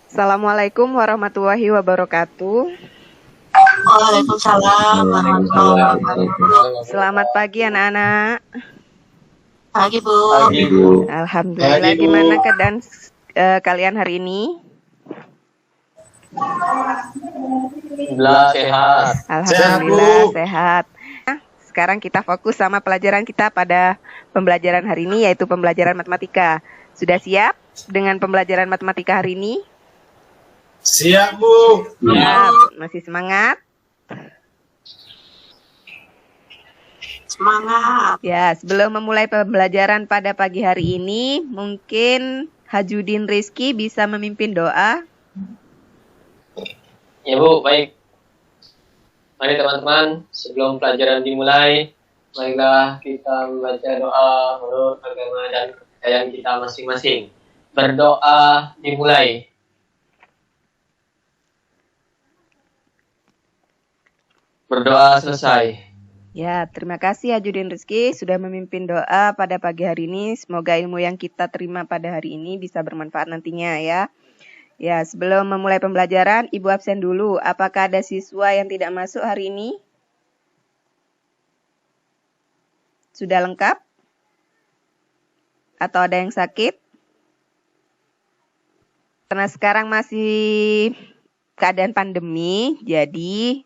Assalamualaikum warahmatullahi wabarakatuh. Waalaikumsalam warahmatullahi wabarakatuh. Selamat pagi anak-anak. Pagi, Bu. Pagi, Bu. Alhamdulillah. Pagi, Bu. Gimana keadaan kalian hari ini? Alhamdulillah sehat. Alhamdulillah sehat. Sekarang kita fokus sama pelajaran kita pada pembelajaran hari ini, yaitu pembelajaran matematika. Sudah siap dengan pembelajaran matematika hari ini? Siap, Bu. Siap. Masih semangat? Semangat. Ya, sebelum memulai pembelajaran pada pagi hari ini, mungkin Hajudin Rizky bisa memimpin doa. Ya, Bu, baik. Mari teman-teman, sebelum pelajaran dimulai, marilah kita membaca doa menurut agama dan kepercayaan kita masing-masing. Berdoa dimulai. Berdoa selesai. Ya, terima kasih Hajudin Rizky sudah memimpin doa pada pagi hari ini. Semoga ilmu yang kita terima pada hari ini bisa bermanfaat nantinya ya. Ya, sebelum memulai pembelajaran, Ibu absen dulu. Apakah ada siswa yang tidak masuk hari ini? Sudah lengkap? Atau ada yang sakit? Karena sekarang masih keadaan pandemi, jadi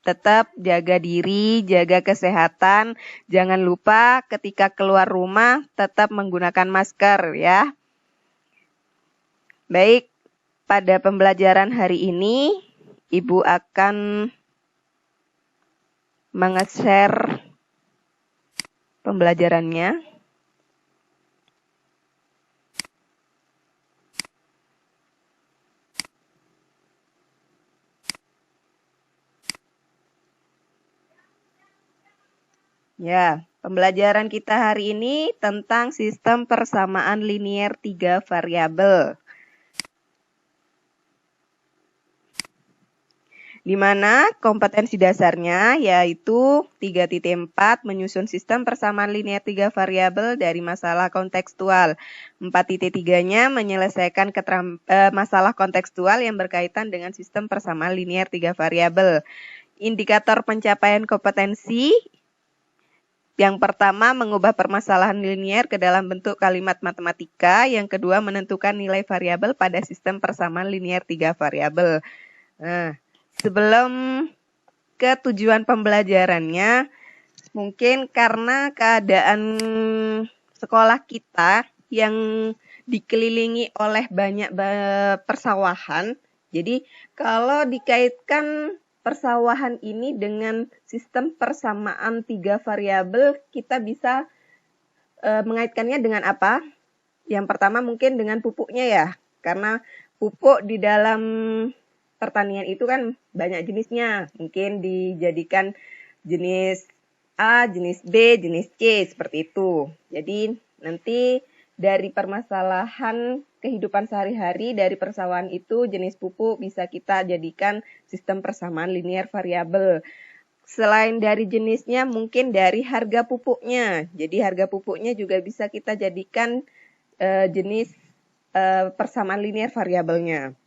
tetap jaga diri, jaga kesehatan. Jangan lupa ketika keluar rumah tetap menggunakan masker ya. Baik, pada pembelajaran hari ini Ibu akan menge-share pembelajarannya. Ya, pembelajaran kita hari ini tentang sistem persamaan linier 3 variabel. Di mana kompetensi dasarnya yaitu 3.4 menyusun sistem persamaan linier 3 variabel dari masalah kontekstual. 4.3-nya menyelesaikan masalah kontekstual yang berkaitan dengan sistem persamaan linier 3 variabel. Indikator pencapaian kompetensi yang pertama, mengubah permasalahan linier ke dalam bentuk kalimat matematika. Yang kedua, menentukan nilai variabel pada sistem persamaan linier 3 variabel. Nah, sebelum ke tujuan pembelajarannya, mungkin karena keadaan sekolah kita yang dikelilingi oleh banyak persawahan, jadi kalau dikaitkan persawahan ini dengan sistem persamaan 3 variabel, kita bisa mengaitkannya dengan apa? Yang pertama mungkin dengan pupuknya ya, karena pupuk di dalam pertanian itu kan banyak jenisnya. Mungkin dijadikan jenis A, jenis B, jenis C, seperti itu. Jadi nanti dari permasalahan kehidupan sehari-hari dari persawahan itu jenis pupuk bisa kita jadikan sistem persamaan linier variabel. Selain dari jenisnya mungkin dari harga pupuknya. Jadi harga pupuknya juga bisa kita jadikan jenis persamaan linier variabelnya.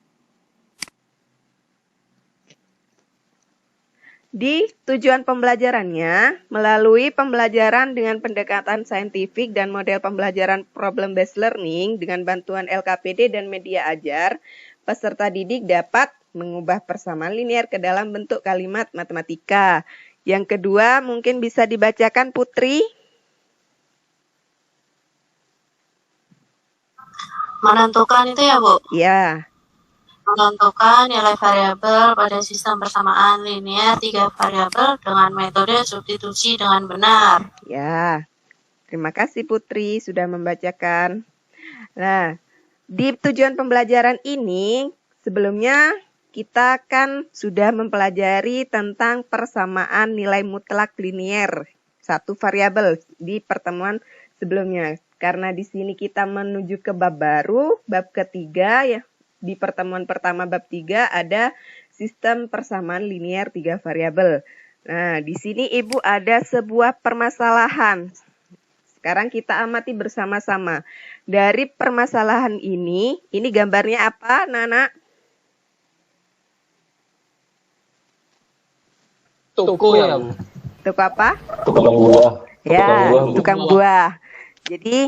Di tujuan pembelajarannya, melalui pembelajaran dengan pendekatan saintifik dan model pembelajaran problem based learning dengan bantuan LKPD dan media ajar, peserta didik dapat mengubah persamaan linier ke dalam bentuk kalimat matematika. Yang kedua, mungkin bisa dibacakan Putri. Menentukan itu ya, Bu? Ya. Menentukan nilai variabel pada sistem persamaan linier 3 variabel dengan metode substitusi dengan benar. Ya, terima kasih Putri sudah membacakan. Nah, di tujuan pembelajaran ini sebelumnya kita kan sudah mempelajari tentang persamaan nilai mutlak linier satu variabel di pertemuan sebelumnya. Karena di sini kita menuju ke bab baru, bab ketiga ya. Di pertemuan pertama bab 3 ada sistem persamaan linier 3 variabel. Nah, di sini Ibu ada sebuah permasalahan. Sekarang kita amati bersama-sama. Dari permasalahan ini gambarnya apa, Nana? Toko ya, Bu. Toko apa? Tukang buah. Ya, Tukang buah, Bu. tukang buah. Jadi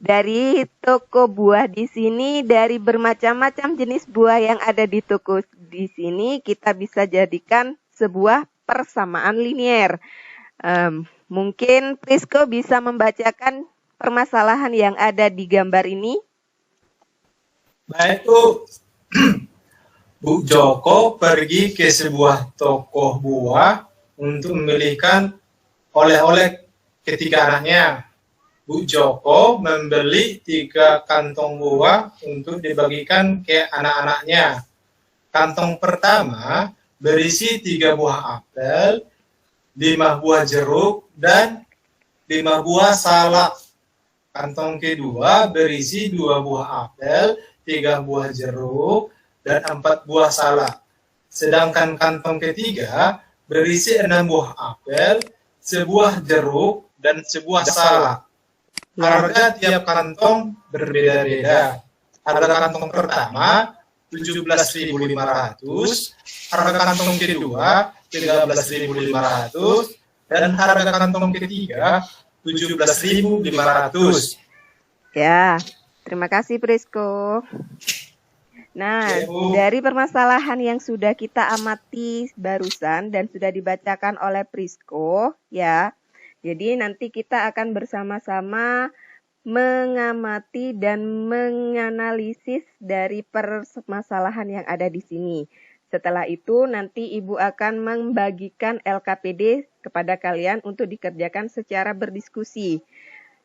dari toko buah di sini, dari bermacam-macam jenis buah yang ada di toko di sini, kita bisa jadikan sebuah persamaan linier. Mungkin Prisco bisa membacakan permasalahan yang ada di gambar ini. Baik, Bu. Bu Joko pergi ke sebuah toko buah untuk membelikan oleh-oleh ketiga anaknya. Bu Joko membeli 3 kantong buah untuk dibagikan ke anak-anaknya. Kantong pertama berisi 3 buah apel, 5 buah jeruk, dan 5 buah salak. Kantong kedua berisi 2 buah apel, 3 buah jeruk, dan 4 buah salak. Sedangkan kantong ketiga berisi 6 buah apel, 1 jeruk, dan 1 salak. Harga tiap kantong berbeda-beda. Harga kantong pertama 17.500, harga kantong kedua 13.500, dan harga kantong ketiga 17.500. Ya, terima kasih Prisco. Nah, dari permasalahan yang sudah kita amati barusan dan sudah dibacakan oleh Prisco, ya. Jadi nanti kita akan bersama-sama mengamati dan menganalisis dari permasalahan yang ada di sini. Setelah itu nanti Ibu akan membagikan LKPD kepada kalian untuk dikerjakan secara berdiskusi.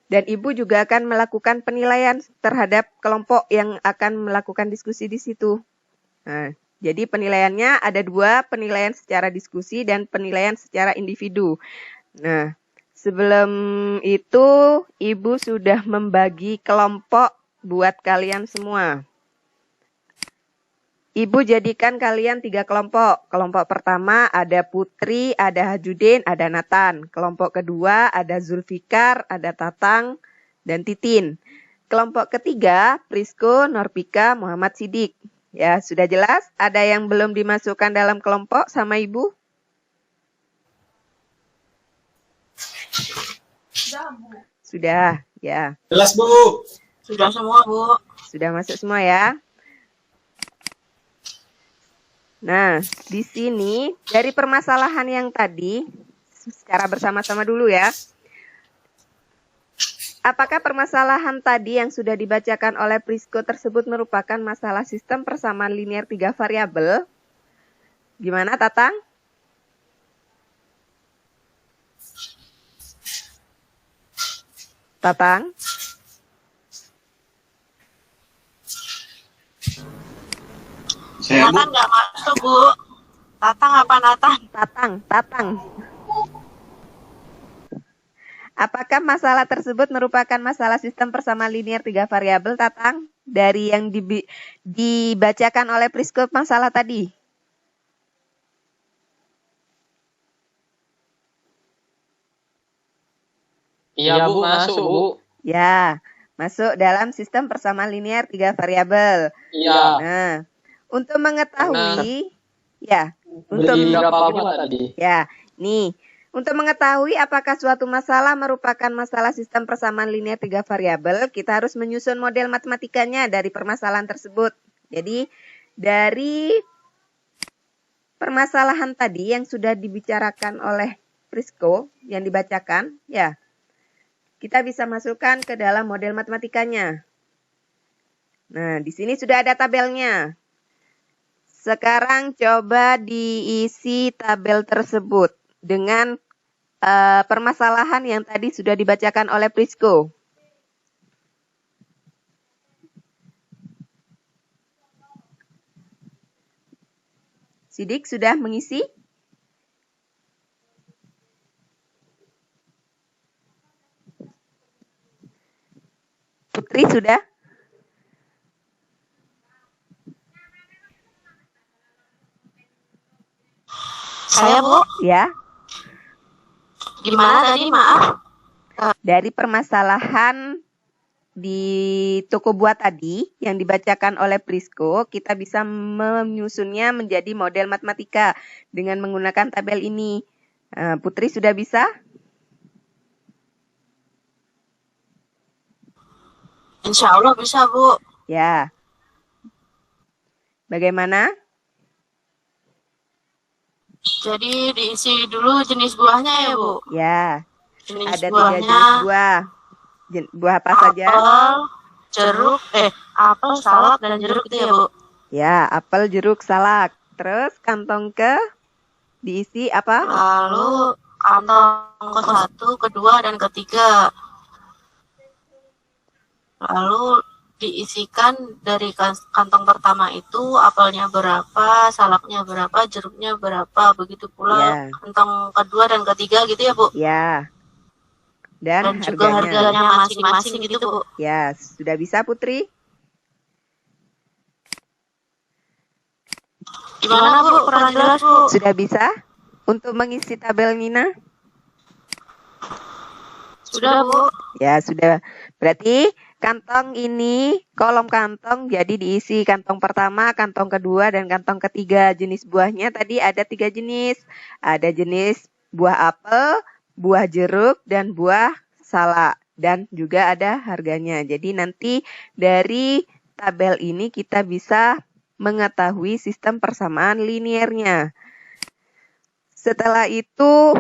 Dan Ibu juga akan melakukan penilaian terhadap kelompok yang akan melakukan diskusi di situ. Nah, jadi penilaiannya ada 2, penilaian secara diskusi dan penilaian secara individu. Nah, sebelum itu Ibu sudah membagi kelompok buat kalian semua. Ibu jadikan kalian 3 kelompok. Kelompok pertama ada Putri, ada Hajudin, ada Nathan. Kelompok kedua ada Zulfikar, ada Tatang, dan Titin. Kelompok ketiga Prisco, Norpika, Muhammad Sidik. Ya, sudah jelas? Ada yang belum dimasukkan dalam kelompok sama Ibu? Sudah, ya. Jelas, Bu. Sudah semua, Bu. Sudah masuk semua ya. Nah, di sini dari permasalahan yang tadi, secara bersama-sama dulu ya. Apakah permasalahan tadi yang sudah dibacakan oleh Prisco tersebut merupakan masalah sistem persamaan linear 3 variabel? Gimana, Tatang? Tatang? Nathan nggak masuk, Bu. Tatang apa Nathan? Tatang. Apakah masalah tersebut merupakan masalah sistem persamaan linear 3 variabel, Tatang? Dari yang dibacakan oleh Prisco masalah tadi? Iya, Bu, masuk, Bu. Ya, masuk dalam sistem persamaan linear 3 variabel. Iya. Nah, untuk mengetahui, ya, untuk Beli berapa buah tadi? ya, nih, untuk mengetahui apakah suatu masalah merupakan masalah sistem persamaan linear 3 variabel, kita harus menyusun model matematikanya dari permasalahan tersebut. Jadi, dari permasalahan tadi yang sudah dibicarakan oleh Prisco, yang dibacakan, ya, kita bisa masukkan ke dalam model matematikanya. Nah, di sini sudah ada tabelnya. Sekarang coba diisi tabel tersebut dengan permasalahan yang tadi sudah dibacakan oleh Prisco. Sidik sudah mengisi? Putri sudah? Saya, Bu. Ya. Gimana tadi, maaf? Dari permasalahan di toko buah tadi yang dibacakan oleh Prisco, kita bisa menyusunnya menjadi model matematika dengan menggunakan tabel ini. Putri sudah bisa? Insya Allah bisa, Bu. Ya. Bagaimana? Jadi diisi dulu jenis buahnya ya, Bu? Ya. Jenis Ada 3 buahnya jenis buah. Buah apa saja? apel, jeruk, apel, salak, dan jeruk itu ya, Bu? Ya, apel, jeruk, salak. Terus kantong ke diisi apa? Lalu kantong ke-1, kedua, dan ketiga. Lalu diisikan dari kantong pertama itu apelnya berapa, salaknya berapa, jeruknya berapa, begitu pula Ya. kantong kedua dan ketiga gitu ya, Bu? Ya. Dan juga harganya. harganya masing-masing gitu, Bu? Ya, sudah bisa Putri? Gimana, Bu? Kurang jelas, Bu? Sudah bisa? Untuk mengisi tabel Nina? Sudah, Bu. Ya, sudah. Berarti kantong ini, kolom kantong jadi diisi kantong pertama, kantong kedua, dan kantong ketiga. Jenis buahnya tadi ada 3 jenis. Ada jenis buah apel, buah jeruk, dan buah salak. Dan juga ada harganya. Jadi nanti dari tabel ini kita bisa mengetahui sistem persamaan liniernya. Setelah itu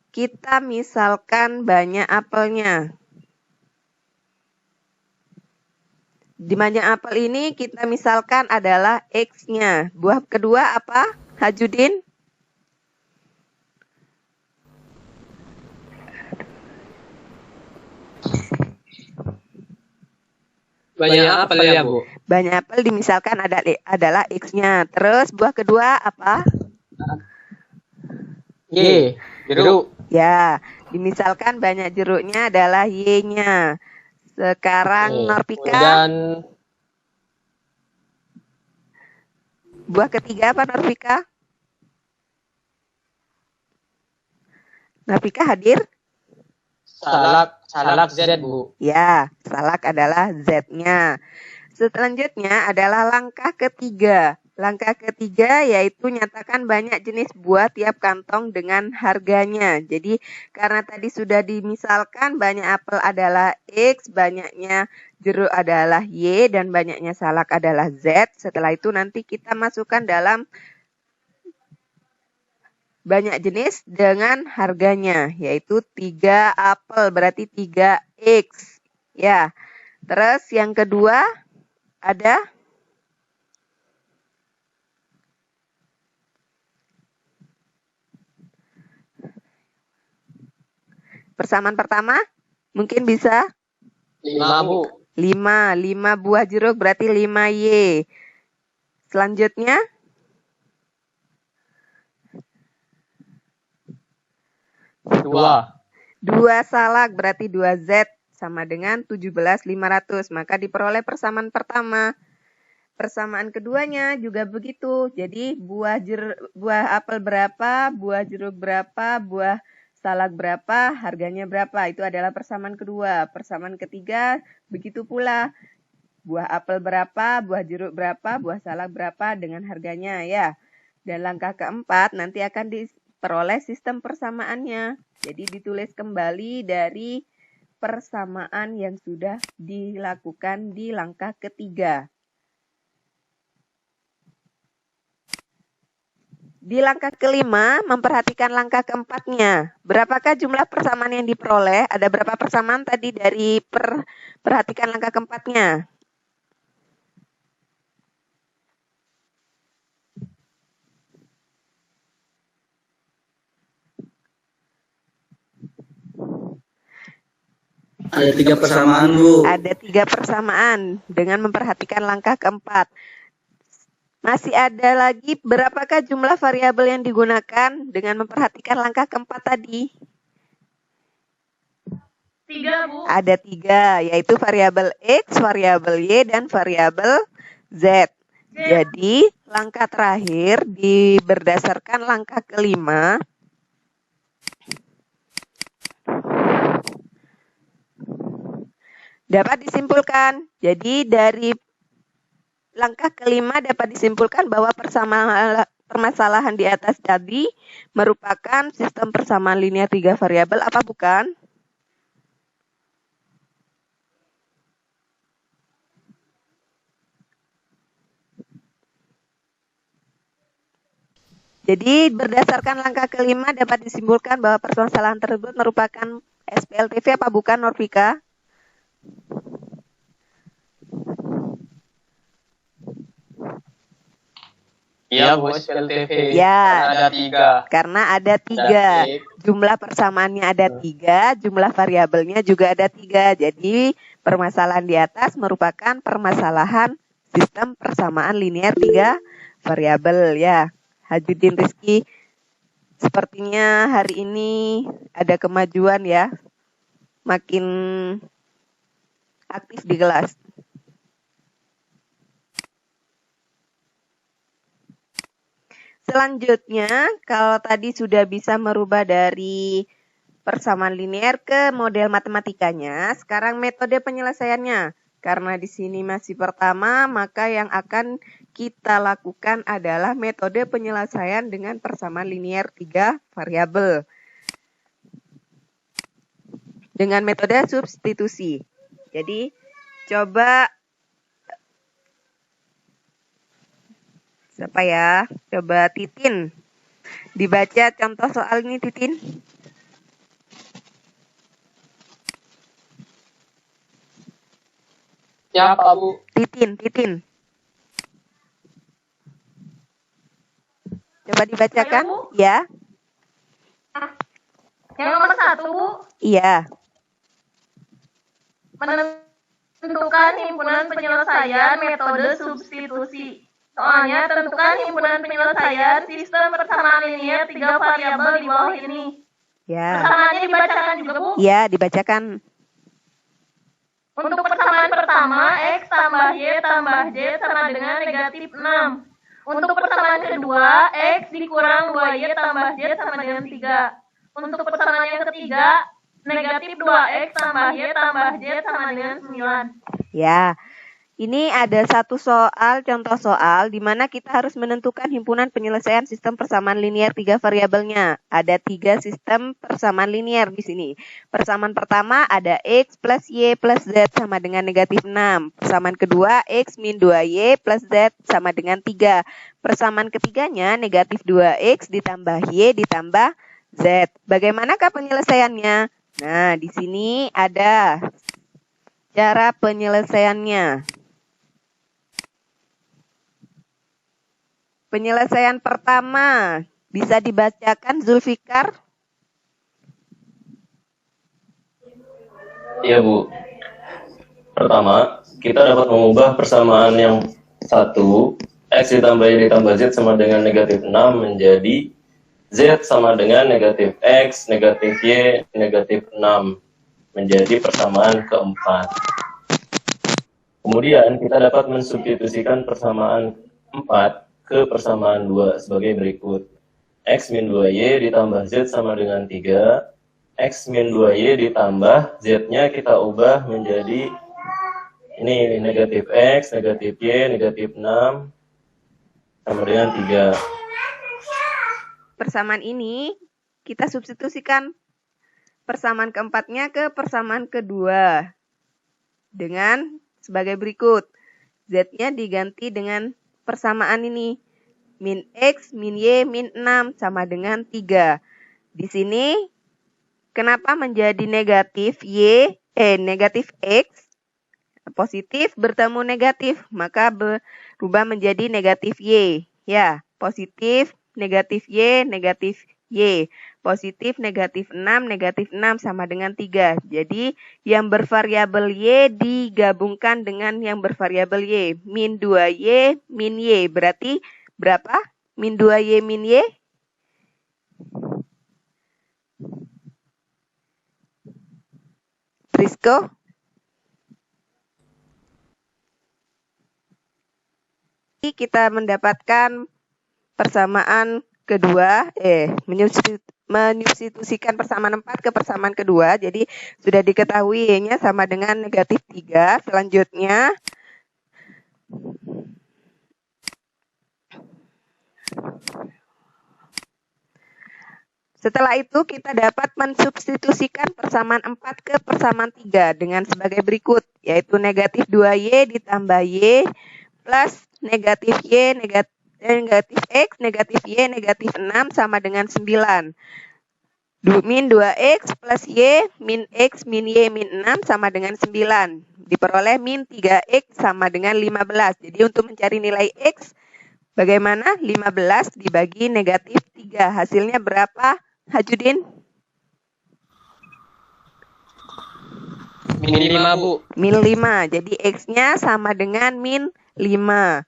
kita misalkan banyak apelnya. Di banyak apel ini kita misalkan adalah X-nya. Buah kedua apa, Hajudin? Banyak apel ya, Bu? Banyak apel dimisalkan adalah X-nya. Terus buah kedua apa? Y. Jeruk. Ya, dimisalkan banyak jeruknya adalah Y-nya. Sekarang Norvika. Dan buah ketiga apa Norvika? Norvika hadir? salak Z, Bu. Ya, salak adalah Z-nya. Selanjutnya adalah langkah ketiga. Langkah ketiga yaitu nyatakan banyak jenis buah tiap kantong dengan harganya. Jadi karena tadi sudah dimisalkan banyak apel adalah X, banyaknya jeruk adalah Y, dan banyaknya salak adalah Z. Setelah itu nanti kita masukkan dalam banyak jenis dengan harganya, yaitu 3 apel berarti 3X. Ya. Terus yang kedua ada persamaan pertama, mungkin bisa 5, Bu. 5 buah jeruk berarti 5Y. Selanjutnya 2 salak berarti 2Z sama dengan 17.500. Maka diperoleh persamaan pertama. Persamaan keduanya juga begitu. Jadi buah apel berapa, buah jeruk berapa, buah salak berapa, harganya berapa. Itu adalah persamaan kedua. Persamaan ketiga begitu pula. Buah apel berapa, buah jeruk berapa, buah salak berapa dengan harganya ya. Dan langkah keempat nanti akan diperoleh sistem persamaannya. Jadi ditulis kembali dari persamaan yang sudah dilakukan di langkah ketiga. Di langkah kelima, memperhatikan langkah keempatnya. Berapakah jumlah persamaan yang diperoleh? Ada berapa persamaan tadi dari perhatikan langkah keempatnya? Ada 3 persamaan, Bu. Ada 3 persamaan dengan memperhatikan langkah keempat. Masih ada lagi berapakah jumlah variabel yang digunakan dengan memperhatikan langkah keempat tadi? 3, Bu. Ada 3, yaitu variabel X, variabel Y, dan variabel Z. Jadi langkah terakhir berdasarkan langkah kelima. Dapat disimpulkan. Jadi dari langkah kelima dapat disimpulkan bahwa permasalahan di atas tadi merupakan sistem persamaan linear 3 variabel, apa bukan? Jadi berdasarkan langkah kelima dapat disimpulkan bahwa permasalahan tersebut merupakan SPLTV, apa bukan, Norvika? Iya Bu, SPLTV. Ya. Karena ada 3. Karena ada 3. Jumlah persamaannya ada 3, jumlah variabelnya juga ada 3. Jadi permasalahan di atas merupakan permasalahan sistem persamaan linear 3 variabel ya. Hajudin Rizky, sepertinya hari ini ada kemajuan ya, makin aktif di kelas. Selanjutnya, kalau tadi sudah bisa merubah dari persamaan linear ke model matematikanya, sekarang metode penyelesaiannya. Karena di sini masih pertama, maka yang akan kita lakukan adalah metode penyelesaian dengan persamaan linear 3 variabel. Dengan metode substitusi. Jadi, coba siapa ya? Coba Titin. Dibaca contoh soal ini, Titin. Siapa Bu? Titin. Coba dibacakan. Ya. Yang nomor 1, Bu. Iya. Menentukan himpunan penyelesaian metode substitusi. Soalnya tentukan himpunan penyelesaian sistem persamaan linear 3 variabel di bawah ini. Ya. Persamaannya dibacakan juga, Bu. Ya, dibacakan. Untuk persamaan pertama, X tambah Y tambah Z sama dengan negatif 6. Untuk persamaan kedua, X dikurang 2Y tambah Z sama dengan 3. Untuk persamaan yang ketiga, negatif 2X tambah Y tambah Z sama dengan 9. Ya, ini ada satu soal, contoh soal, di mana kita harus menentukan himpunan penyelesaian sistem persamaan linear 3 variabelnya. Ada 3 sistem persamaan linear di sini. Persamaan pertama ada X plus Y plus Z sama dengan negatif 6. Persamaan kedua, X min 2Y plus Z sama dengan 3. Persamaan ketiganya, negatif 2X ditambah Y ditambah Z. Bagaimanakah penyelesaiannya? Nah, di sini ada cara penyelesaiannya. Penyelesaian pertama bisa dibacakan, Zulfikar? Iya Bu. Pertama, kita dapat mengubah persamaan yang 1, X ditambah Y ditambah Z sama dengan negatif 6 menjadi Z sama dengan negatif X, negatif Y, negatif 6 menjadi persamaan keempat. Kemudian kita dapat mensubstitusikan persamaan 4 ke persamaan 2 sebagai berikut. X min 2Y ditambah Z sama dengan 3. X min 2Y ditambah Z-nya kita ubah menjadi ini negatif X, negatif Y, negatif 6 sama dengan 3. Persamaan ini kita substitusikan persamaan keempatnya ke persamaan kedua dengan sebagai berikut. Z-nya diganti dengan persamaan ini. Min X, min Y, min 6 sama dengan 3. Di sini kenapa menjadi negatif Y, negatif X? Positif bertemu negatif, maka berubah menjadi negatif Y. Ya, positif, negatif Y, negatif Y. Positif, negatif 6, negatif 6 sama dengan 3. Jadi, yang bervariabel Y digabungkan dengan yang bervariabel Y. Min 2Y, min Y. Berarti berapa? Min 2Y, min Y? Prisco? Kita mendapatkan persamaan kedua, menyubstitusikan persamaan 4 ke persamaan kedua. Jadi sudah diketahui Y-nya sama dengan negatif 3. Selanjutnya Setelah itu kita dapat mensubstitusikan persamaan 4 ke persamaan 3 dengan sebagai berikut, yaitu negatif 2Y ditambah Y plus negatif Y negatif X negatif Y negatif 6 sama dengan 9. Min 2X plus Y min X min Y min 6 sama dengan 9. Diperoleh min 3X sama dengan 15. Jadi untuk mencari nilai X, bagaimana? 15 dibagi negatif 3. Hasilnya berapa, Hajudin? Min 5, Bu. Min 5. Jadi X-nya sama dengan min 5.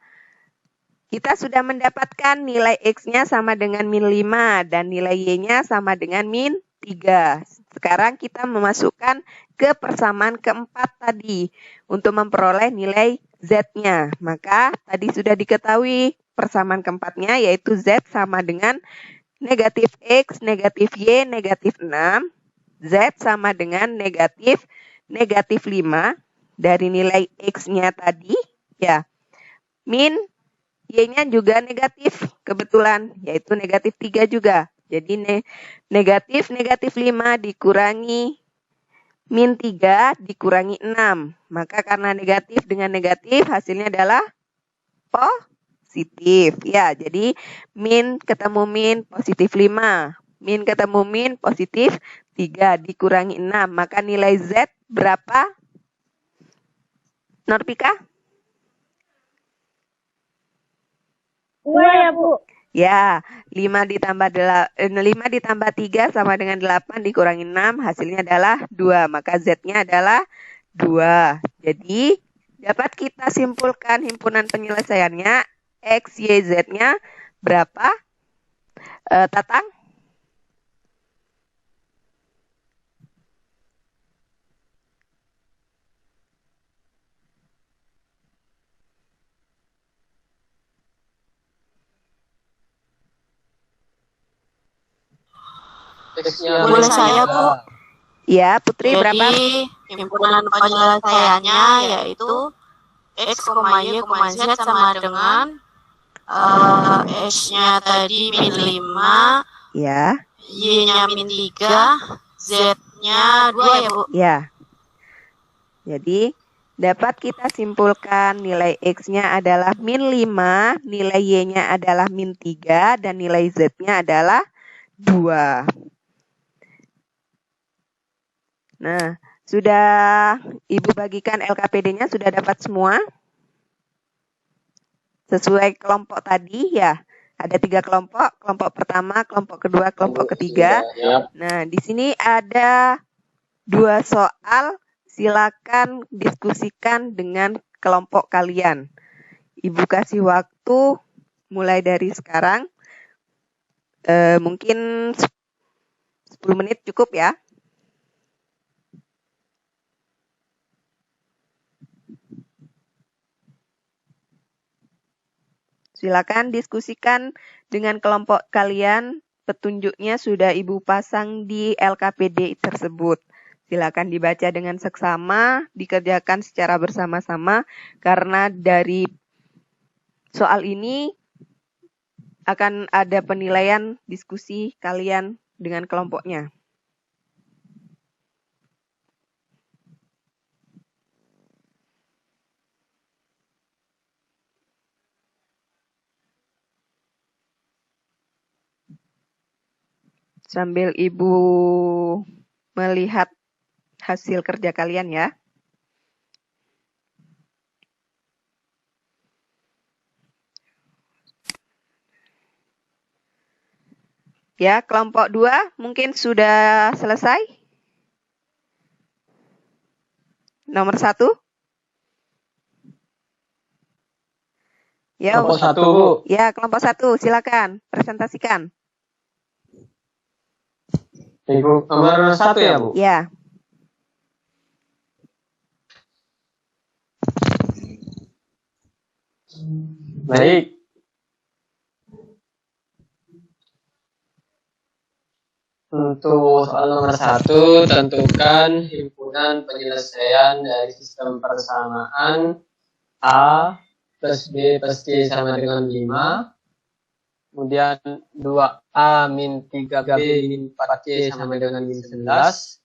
Kita sudah mendapatkan nilai X-nya sama dengan min 5 dan nilai Y-nya sama dengan min 3. Sekarang kita memasukkan ke persamaan keempat tadi untuk memperoleh nilai Z-nya. Maka tadi sudah diketahui persamaan keempatnya yaitu Z sama dengan negatif X, negatif Y, negatif 6. Z sama dengan negatif 5 dari nilai X-nya tadi. Ya, min Y-nya juga negatif kebetulan, yaitu negatif 3 juga. Jadi negatif 5 dikurangi min 3 dikurangi 6. Maka karena negatif dengan negatif hasilnya adalah positif. Ya, jadi min ketemu min positif 5. Min ketemu min positif 3 dikurangi 6. Maka nilai Z berapa? Norpika? 2 ya, Bu. Ya, 5 ditambah 3 sama dengan 8 dikurangi 6, hasilnya adalah 2. Maka Z-nya adalah 2. Jadi, dapat kita simpulkan himpunan penyelesaiannya, X, Y, Z-nya berapa? Tatang? Boleh saya, Bu? Ya, Putri berapa? Jadi, himpunan penyelesaiannya yaitu X, Y, Z sama dengan X-nya tadi min 5, Ya. Y-nya min 3, Z-nya 2 ya, Bu? Ya. Jadi, dapat kita simpulkan nilai X-nya adalah min 5, nilai Y-nya adalah min 3, dan nilai Z-nya adalah 2. Nah, sudah Ibu bagikan LKPD-nya, sudah dapat semua? Sesuai kelompok tadi ya. Ada 3 kelompok, kelompok pertama, kelompok kedua, kelompok ketiga. Nah, di sini ada 2 soal, silakan diskusikan dengan kelompok kalian. Ibu kasih waktu mulai dari sekarang. Mungkin 10 menit cukup ya. Silakan diskusikan dengan kelompok kalian. Petunjuknya sudah Ibu pasang di LKPD tersebut. Silakan dibaca dengan seksama, dikerjakan secara bersama-sama, karena dari soal ini akan ada penilaian diskusi kalian dengan kelompoknya. Sambil Ibu melihat hasil kerja kalian ya. Ya, kelompok 2 mungkin sudah selesai. Nomor 1. Ya, Kelompok 1, Bu. Ya, kelompok 1, silakan presentasikan. Ibu nomor 1 ya, Bu? Ya. Baik. Untuk soal nomor 1, tentukan himpunan penyelesaian dari sistem persamaan A plus B plus C sama dengan 5. kemudian 2A min 3B min 4C sama dengan min 11,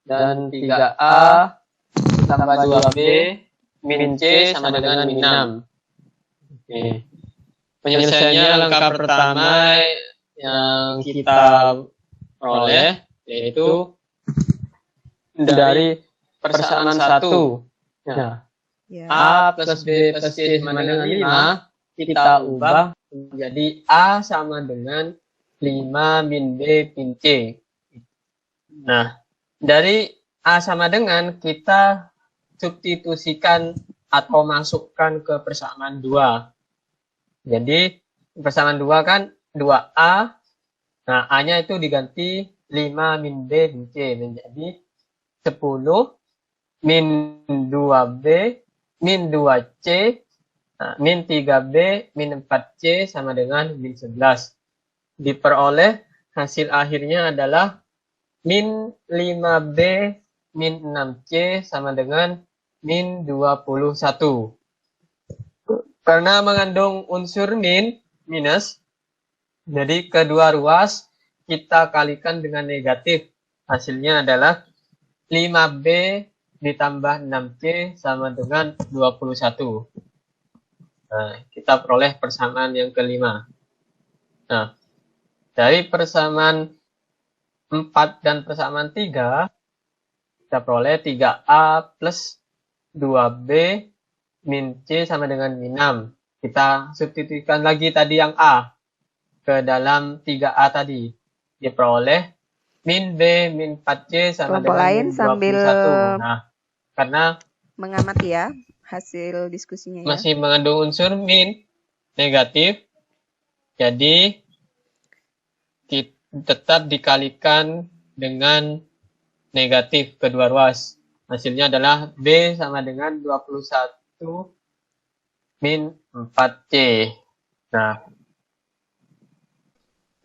dan 3A tambah 2B min C sama dengan min 6. Oke. Penyelesaiannya langkah pertama yang kita peroleh yaitu dari persamaan 1. Nah, A plus B plus C sama dengan 5, kita ubah menjadi A sama dengan 5 min B min C. Nah, dari A sama dengan kita substitusikan atau masukkan ke persamaan 2. Jadi persamaan 2 kan 2A, nah A-nya itu diganti 5 min B min C menjadi 10 min 2B min 2C min 3B min 4C sama dengan min 11. Diperoleh hasil akhirnya adalah min 5B min 6C sama dengan min 21. Karena mengandung unsur minus, jadi kedua ruas kita kalikan dengan negatif. Hasilnya adalah 5B ditambah 6C sama dengan 21. Nah, kita peroleh persamaan yang kelima. Nah, dari persamaan 4 dan persamaan 3, kita peroleh 3A plus 2B min C sama dengan min 6. Kita substitusikan lagi tadi yang A ke dalam 3A tadi. Diperoleh min B min 4C sama Kelompok dengan lain min 21. sambil Nah, karena mengamati ya hasil diskusinya ya. masih mengandung unsur min negatif, jadi tetap dikalikan dengan negatif kedua ruas. Hasilnya adalah B sama dengan 21 min 4C. Nah,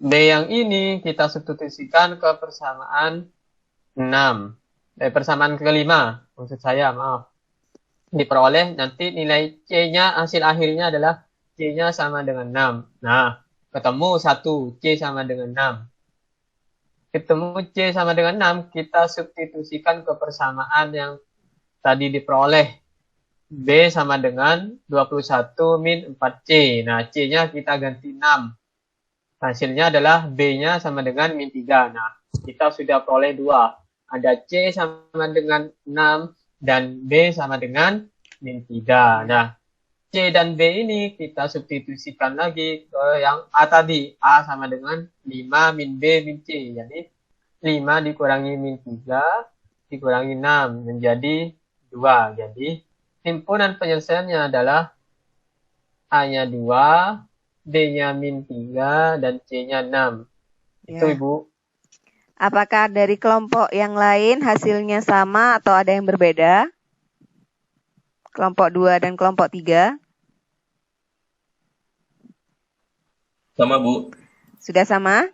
B yang ini kita substitusikan ke persamaan 6. Persamaan kelima, maksud saya, maaf. Diperoleh nanti nilai C-nya, hasil akhirnya adalah C-nya sama dengan 6. Nah, ketemu 1, C sama dengan 6. Ketemu C sama dengan 6, kita substitusikan ke persamaan yang tadi diperoleh. B sama dengan 21 min 4C. Nah, C-nya kita ganti 6. Hasilnya adalah B-nya sama dengan min 3. Nah, kita sudah peroleh 2. Ada C sama dengan 6 dan B sama dengan min 3. Nah, C dan B ini kita substitusikan lagi ke yang A tadi. A sama dengan 5 min B min C. Jadi 5 dikurangi min 3 dikurangi 6 menjadi 2. Jadi himpunan penyelesaiannya adalah A-nya 2, B-nya min 3, dan C-nya 6. Itu Ya. Ibu. Apakah dari kelompok yang lain hasilnya sama atau ada yang berbeda? Kelompok 2 dan kelompok 3? Sama, Bu. Sudah sama?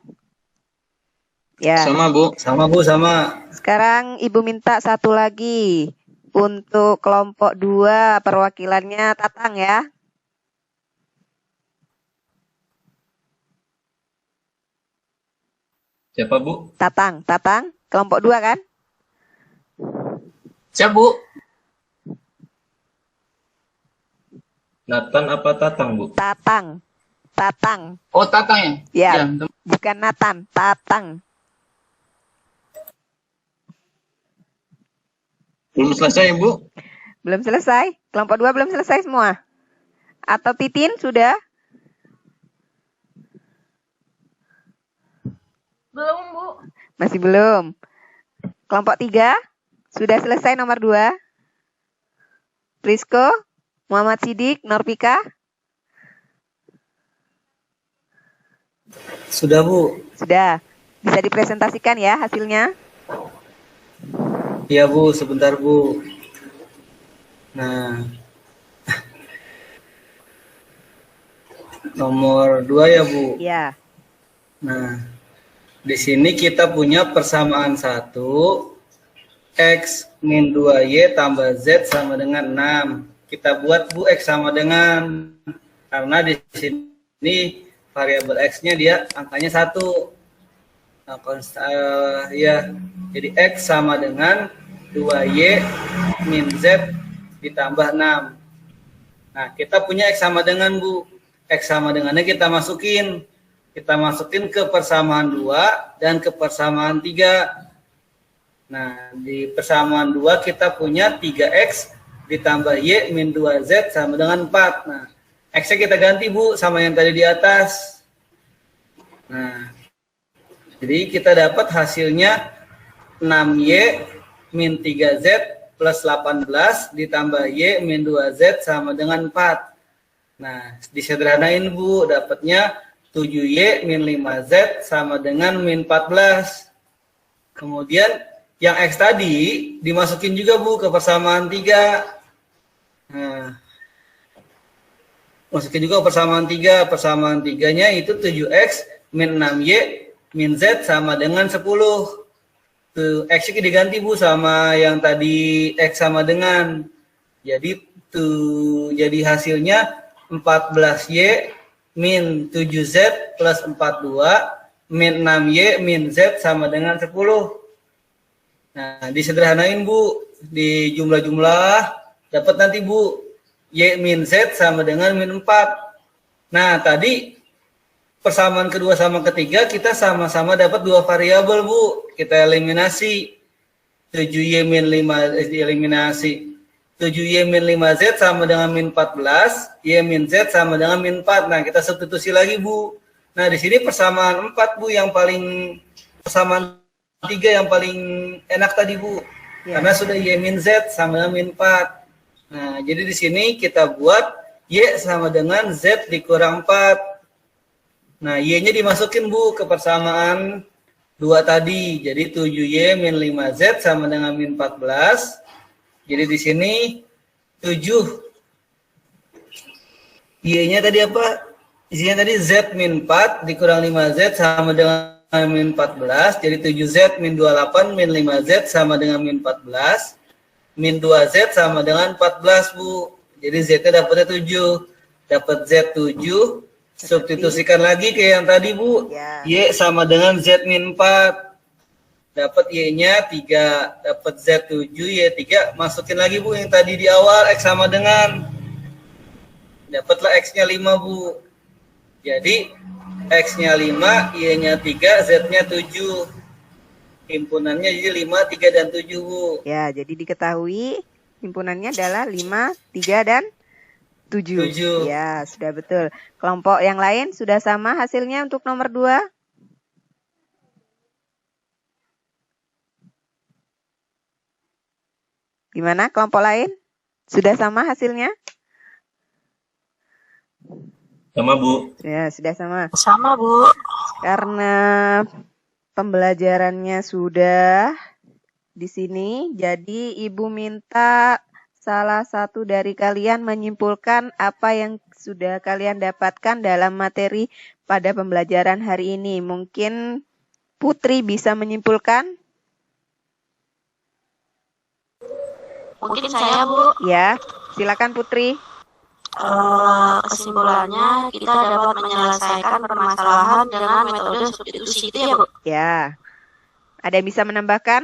Ya. Sama, Bu. Sama, Bu, sama. Sekarang Ibu minta satu lagi. Untuk kelompok 2 perwakilannya Tatang ya. Siapa, Bu? Tatang, kelompok 2 kan? Siap, Bu. Nathan apa Tatang, Bu? Tatang. Oh, Tatang Ya, ya? bukan Nathan, Tatang. Belum selesai, Bu? Belum selesai? Kelompok 2 belum selesai semua? Atau Titin sudah? Belum, Bu. Masih belum. Kelompok 3 sudah selesai nomor 2. Prisco, Muhammad Sidik, Norpika. Sudah, Bu. Sudah. Bisa dipresentasikan ya hasilnya? Iya, Bu. Sebentar, Bu. Nah. Nomor 2 ya, Bu? Ya. Nah, di sini kita punya persamaan 1, X min 2Y tambah Z sama dengan 6. Kita buat, Bu, X sama dengan, karena di sini variabel X-nya dia angkanya 1. Nah, ya, jadi X sama dengan 2Y min Z ditambah 6. Nah, kita punya X sama dengan, Bu. X sama dengannya kita masukin. Kita masukin ke persamaan 2 dan ke persamaan 3. Nah, di persamaan 2 kita punya 3X ditambah Y min 2Z sama dengan 4. Nah, X-nya kita ganti, Bu, sama yang tadi di atas. Nah, jadi kita dapat hasilnya 6Y min 3Z plus 18 ditambah Y min 2Z sama dengan 4. Nah, disederhanain, Bu, dapatnya 7Y min 5Z sama dengan min 14. Kemudian yang X tadi dimasukin juga, Bu, ke persamaan 3. Nah, masukin juga persamaan 3. Persamaan 3-nya itu 7X min 6Y min Z sama dengan 10. Tuh, X-nya diganti, Bu, sama yang tadi X sama dengan. Jadi jadi hasilnya 14Y min 7Z plus 42 min 6Y min Z sama dengan 10. Nah, disederhanain, Bu, di jumlah-jumlah dapat nanti, Bu, Y min Z sama dengan min 4. Nah, tadi persamaan kedua sama ketiga kita sama-sama dapat 2 variabel, Bu. Kita eliminasi. 7Y min 5 dieliminasi. 7Y min 5Z sama dengan min 14, Y min Z sama dengan min 4. Nah, kita substitusi lagi, Bu. Nah, di sini persamaan 4, Bu, yang paling persamaan 3 yang paling enak tadi, Bu. Ya. Karena sudah Y min Z sama dengan min 4. Nah, jadi di sini kita buat Y sama dengan Z dikurang 4. Nah, Y-nya dimasukin, Bu, ke persamaan 2 tadi. Jadi 7Y min 5Z sama dengan min 14. Jadi di sini 7. Y-nya tadi apa? Isinya tadi Z min 4 dikurang 5Z sama dengan min 14. Jadi 7Z min 28 min 5Z sama dengan min 14. Min 2Z sama dengan 14, Bu. Jadi Z-nya dapatnya 7. Dapat Z 7. Substitusikan lagi ke yang tadi, Bu. Ya. Y sama dengan Z min 4. Dapat Y-nya 3. Dapat Z 7, Y 3. Masukin lagi, Bu, yang tadi di awal. X sama dengan. Dapatlah X-nya 5, Bu. Jadi X-nya 5, Y-nya 3, Z-nya 7. Himpunannya jadi 5, 3, dan 7, Bu. Ya, jadi diketahui himpunannya adalah 5, 3, dan 7. Ya, sudah betul. Kelompok yang lain sudah sama hasilnya untuk nomor 2? Gimana kelompok lain? Sudah sama hasilnya? Sama, Bu. Ya, sudah sama. Sama, Bu. Karena pembelajarannya sudah di sini, jadi Ibu minta salah satu dari kalian menyimpulkan apa yang sudah kalian dapatkan dalam materi pada pembelajaran hari ini. Mungkin Putri bisa menyimpulkan? Mungkin saya, Bu. Ya, silakan Putri. Kesimpulannya kita dapat menyelesaikan permasalahan dengan metode substitusi itu, ya, Bu. Ya. Ada yang bisa menambahkan?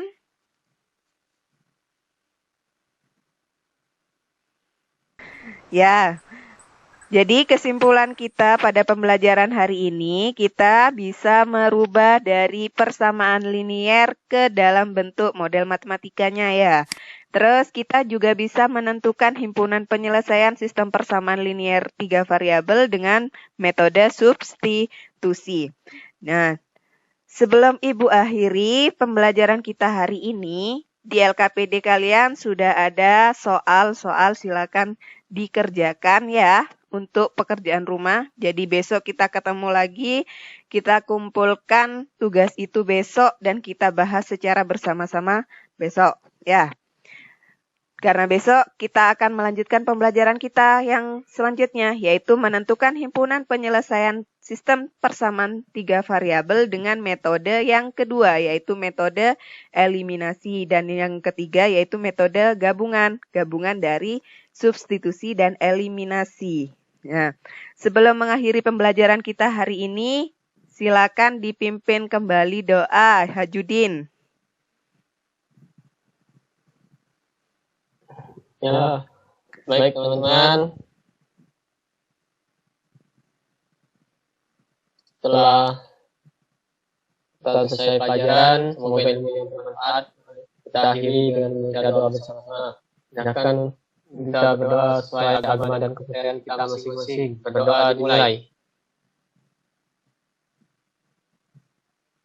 Ya. Jadi kesimpulan kita pada pembelajaran hari ini, kita bisa merubah dari persamaan linier ke dalam bentuk model matematikanya, ya. Terus kita juga bisa menentukan himpunan penyelesaian sistem persamaan linier 3 variabel dengan metode substitusi. Nah, sebelum Ibu akhiri pembelajaran kita hari ini, di LKPD kalian sudah ada soal-soal, silakan dikerjakan ya untuk pekerjaan rumah. Jadi besok kita ketemu lagi, kita kumpulkan tugas itu besok dan kita bahas secara bersama-sama besok ya. Karena besok kita akan melanjutkan pembelajaran kita yang selanjutnya, yaitu menentukan himpunan penyelesaian sistem persamaan 3 variabel dengan metode yang kedua, yaitu metode eliminasi. Dan yang ketiga, yaitu metode gabungan dari substitusi dan eliminasi. Ya, sebelum mengakhiri pembelajaran kita hari ini, silakan dipimpin kembali doa Hajudin. Ya, baik teman-teman. Setelah kita selesai pelajaran, semoga ilmu yang bermanfaat. Kita akhiri dengan membaca doa bersama-sama. Silahkan kita berdoa sesuai agama dan kepercayaan kita masing-masing. Berdoa dimulai.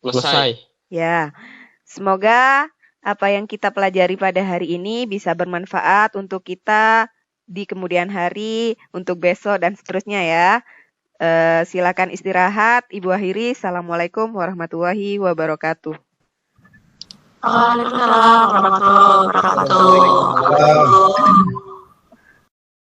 Selesai. Ya, semoga apa yang kita pelajari pada hari ini bisa bermanfaat untuk kita di kemudian hari, untuk besok dan seterusnya ya. Silakan istirahat. Ibu akhiri. Assalamualaikum warahmatullahi wabarakatuh. Waalaikumsalam warahmatullahi wabarakatuh.